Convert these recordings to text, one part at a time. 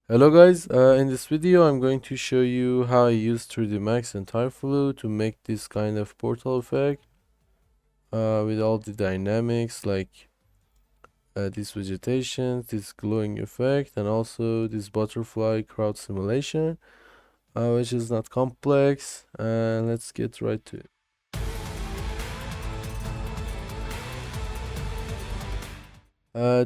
Hello guys, in this video I'm going to show you how I use 3dsmax and Tyflow to make this kind of portal effect with all the dynamics like this vegetation, this glowing effect, and also this butterfly crowd simulation, which is not complex. And let's get right to it.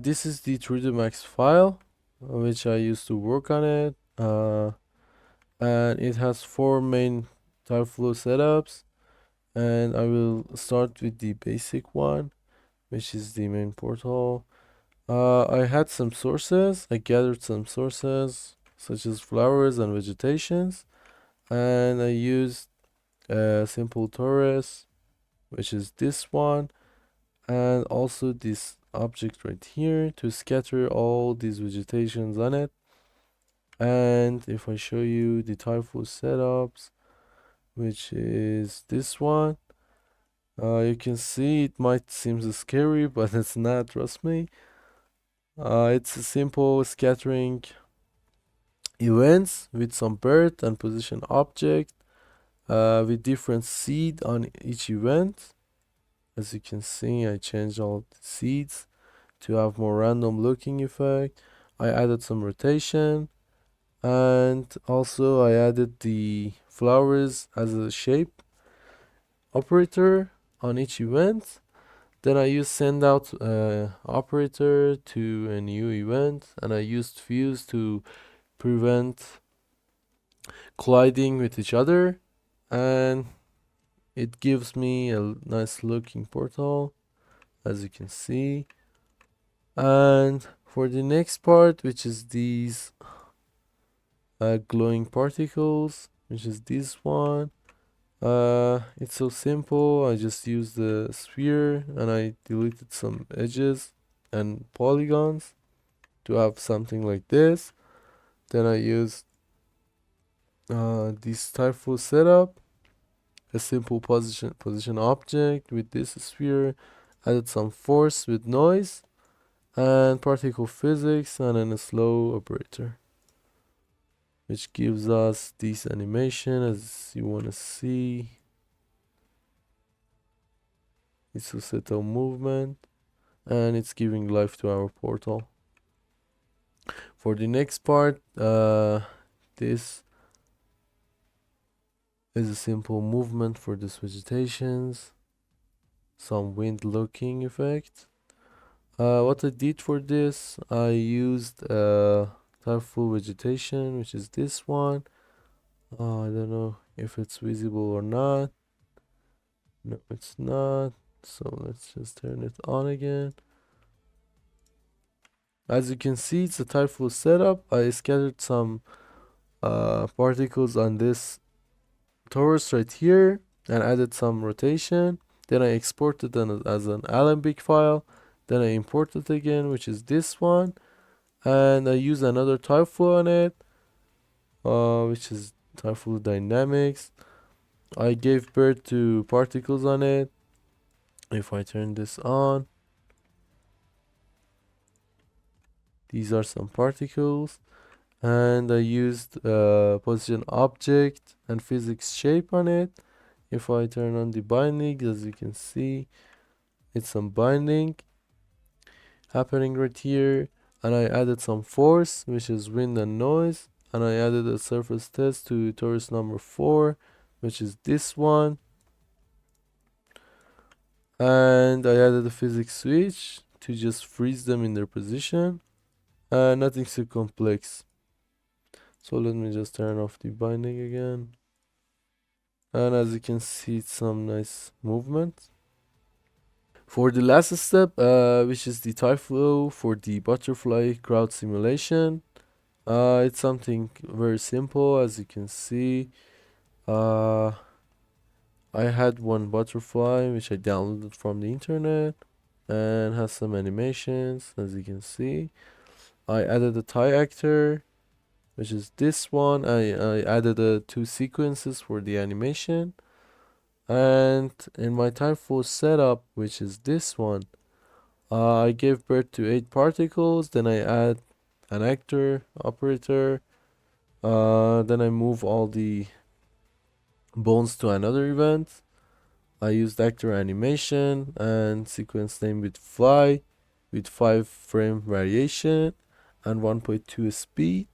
This is the 3dsmax file which I used to work on it, and it has four main Tyflow setups. And I will start with the basic one, which is the main portal. I had some sources. I gathered some sources such as flowers and vegetations, and I used a simple torus, which is this one, and also this object right here to scatter all these vegetations on it. And if I show you the Typhoon setups, which is this one, you can see it might seem scary, but it's not, trust me. It's a simple scattering events with some bird and position object with different seed on each event. As you can see, I changed all the seeds to have more random looking effect. I added some rotation, and also I added the flowers as a shape operator on each event. Then I use send out operator to a new event, and I used fuse to prevent colliding with each other, and it gives me a nice looking portal, as you can see. And for the next part, which is these glowing particles, which is this one, it's so simple. I just used the sphere and I deleted some edges and polygons to have something like this. Then I used this Typhoon setup, a simple position object with this sphere, added some force with noise and particle physics, and then a slow operator, which gives us this animation as you want to see. It's a set of movement, and it's giving life to our portal. For the next part, this is a simple movement for these vegetations, some wind looking effect. What I did for this, I used typhoon vegetation, which is this one. I don't know if it's visible or not. No, it's not. So let's just turn it on again. As you can see, it's a typhoon setup. I scattered some particles on this torus right here and added some rotation. Then I exported them as an Alembic file. Then I imported again, which is this one. And I use another Typhoon on it, which is Typhoon Dynamics. I gave birth to particles on it. If I turn this on, these are some particles. And I used position object and physics shape on it. If I turn on the binding, as you can see, it's some binding happening right here. And I added some force, which is wind and noise. And I added a surface test to torus number 4, which is this one. And I added a physics switch to just freeze them in their position. Nothing too complex. So let me just turn off the binding again. And as you can see, it's some nice movement. For the last step, which is the Tyflow for the butterfly crowd simulation, it's something very simple. As you can see, I had one butterfly which I downloaded from the internet and has some animations. As you can see, I added a tie actor, which is this one. I added two sequences for the animation. And in my Typhoon setup, which is this one, I gave birth to 8 particles. Then I an actor operator. Then I move all the bones to another event. I used actor animation and sequence name with fly with 5 frame variation and 1.2 speed.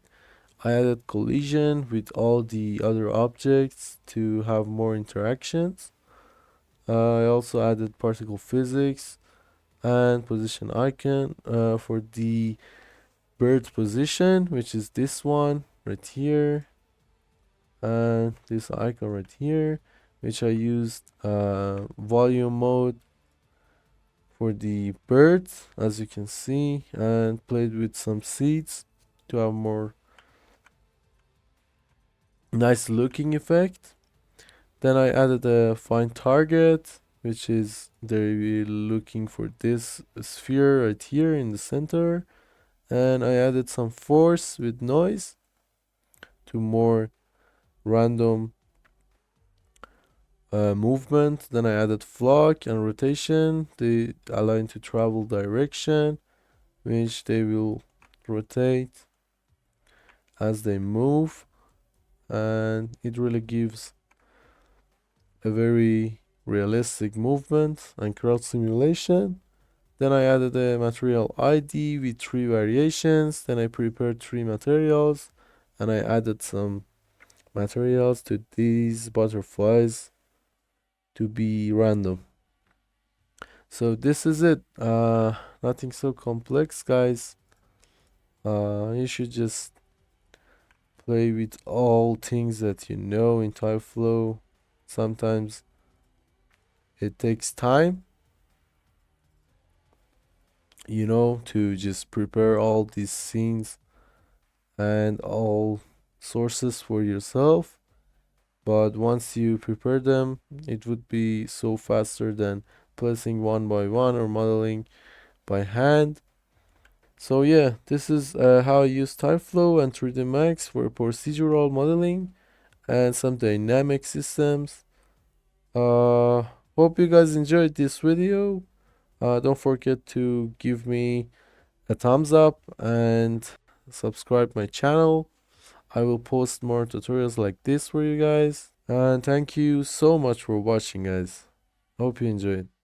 I added collision with all the other objects to have more interactions. I also added particle physics and position icon for the bird position, which is this one right here, and this icon right here, which I used volume mode for the birds, as you can see, and played with some seeds to have more nice looking effect. Then I added a find target, which is they're looking for this sphere right here in the center. And I added some force with noise to more random movement. Then I added flock and rotation. They align to travel direction, which they will rotate as they move. And it really gives a very realistic movement and crowd simulation. Then I added a material ID with 3 variations. Then I prepared 3 materials and I added some materials to these butterflies to be random. So this is it. Nothing so complex, guys. You should just play with all things that you know in Tyflow. Sometimes it takes time, to just prepare all these scenes and all sources for yourself. But once you prepare them, it would be so faster than placing one by one or modeling by hand. So yeah, this is how I use Tyflow and 3dsmax for procedural modeling and some dynamic systems. Uh, Hope you guys enjoyed this video. Don't forget to give me a thumbs up and subscribe my channel. I will post more tutorials like this for you guys. And thank you so much for watching, guys. Hope you enjoyed.